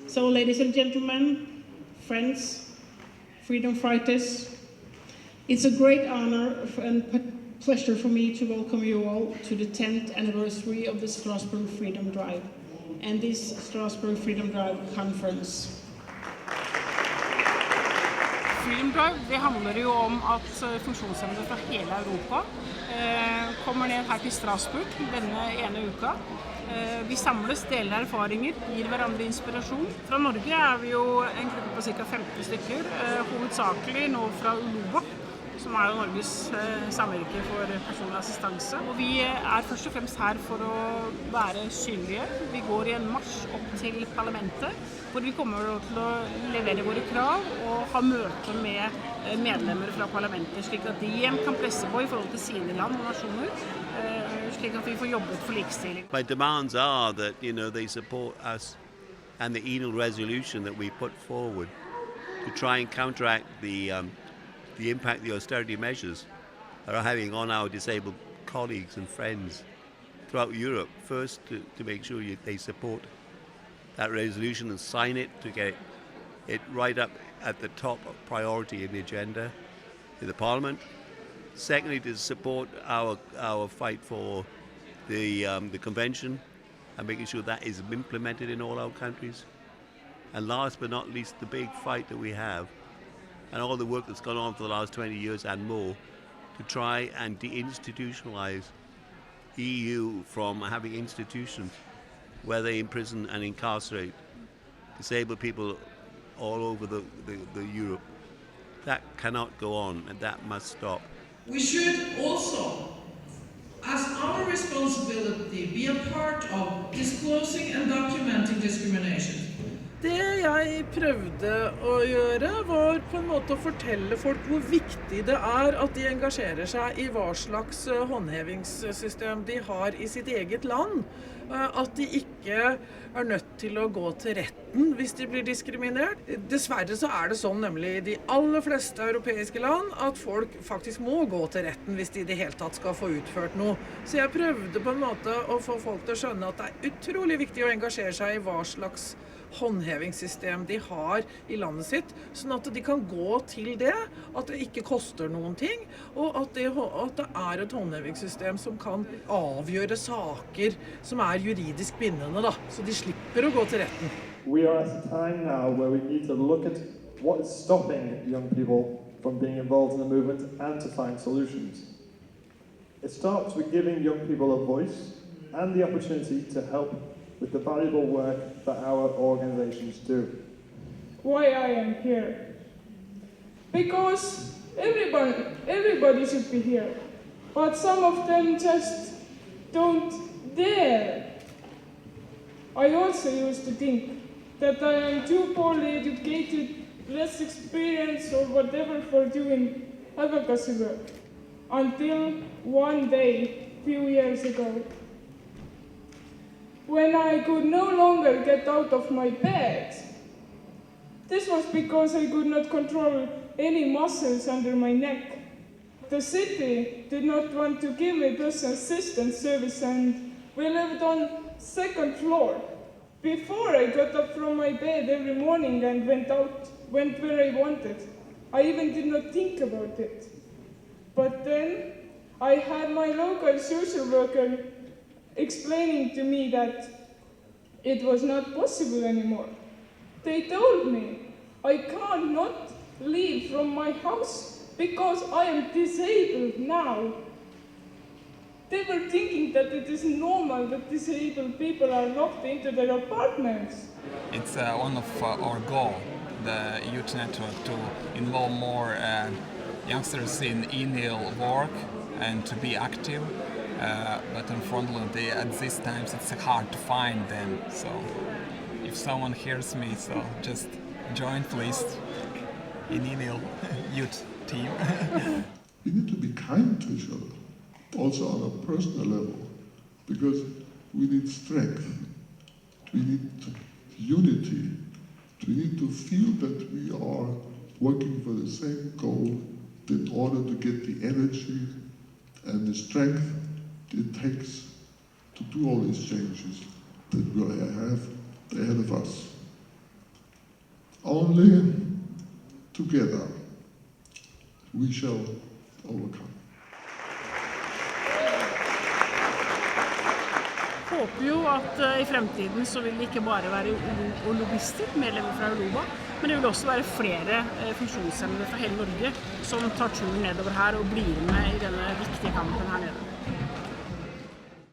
So, ladies and gentlemen, friends, freedom fighters, it's a great honor and pleasure for me to welcome you all to the 10th anniversary of the Strasbourg Freedom Drive and this Strasbourg Freedom Drive conference. Freedom Drive, det handler jo om at funksjonshemmede fra hele Europa kommer ned her til Strasbourg denne ene uka. Vi samles, deler erfaringer, gir hverandre inspirasjon. Fra Norge vi jo en gruppe på ca. 15 stykker, hovedsakelig nå fra Uloba, som jo Norges samvirke for personlig assistanse. Og vi først og fremst her for å være synlige. Vi går i en marsj opp til parlamentet, hvor vi kommer til å levere våre krav og ha møte med medlemmer fra parlamentet, slik at de igjen kan presse på i forhold til sine land og nasjoner, slik at vi får jobbet for likestilling. My demands are that, they support us and the ENIL resolution that we put forward to try and counteract the impact the austerity measures are having on our disabled colleagues and friends throughout Europe. First, to make sure they support that resolution and sign it to get it right up at the top of priority in the agenda in the Parliament. Secondly, to support our fight for the convention and making sure that is implemented in all our countries. And last but not least, the big fight that we have and all the work that's gone on for the last 20 years and more to try and deinstitutionalize EU from having institutions where they imprison and incarcerate disabled people all over the Europe. That cannot go on and that must stop. We should also, as our responsibility, be a part of disclosing and documenting discrimination. Det jeg prøvde å gjøre var på en måte å fortelle folk hvor viktig det at de engasjerer seg i hva slags håndhevingssystem de har i sitt eget land. At de ikke nødt til å gå til retten hvis de blir diskriminert. Dessverre så det sånn nemlig i de aller fleste europeiske land at folk faktisk må gå til retten hvis de i det hele tatt skal få utført noe. Så jeg prøvde på en måte å få folk til å skjønne at det utrolig viktig å engasjere seg i hva slags håndhevingssystem de har i landet sitt, sånn at de kan gå til det, at det ikke koster noen ting, og at det et håndhevingssystem som kan avgjøre saker som juridisk bindende, da, så de slipper å gå til retten. We are at a time now where we need to look at what is stopping young people from being involved in the movement and to find solutions. It starts with giving young people a voice and the opportunity to help with the valuable work that our organizations do. Why I am here? Because everybody should be here, but some of them just don't dare. I also used to think that I am too poorly educated, less experienced or whatever for doing advocacy work, until one day, few years ago, when I could no longer get out of my bed. This was because I could not control any muscles under my neck. The city did not want to give me personal assistance service and we lived on second floor. Before I got up from my bed every morning and went where I wanted, I even did not think about it. But then I had my local social worker explaining to me that it was not possible anymore. They told me I can't not leave from my house because I am disabled now. They were thinking that it is normal that disabled people are locked into their apartments. It's one of our goals, the Youth Network, to involve more youngsters in ENIL work and to be active. But unfortunately, at these times, it's hard to find them. So, if someone hears me, so just join, please, in ENIL youth team. We need to be kind to each other, also on a personal level, because we need strength, we need unity, we need to feel that we are working for the same goal in order to get the energy and the strength it takes to do all these changes that we have ahead of us. only together we shall overcome. Håper jo at I fremtiden så vil det ikke bare være lobbyister, medlemmer fra Uloba, men det vil også være flere funksjonshemmede fra hele Norge som tar turen nedover her og blir med I denne viktige kampen her nede.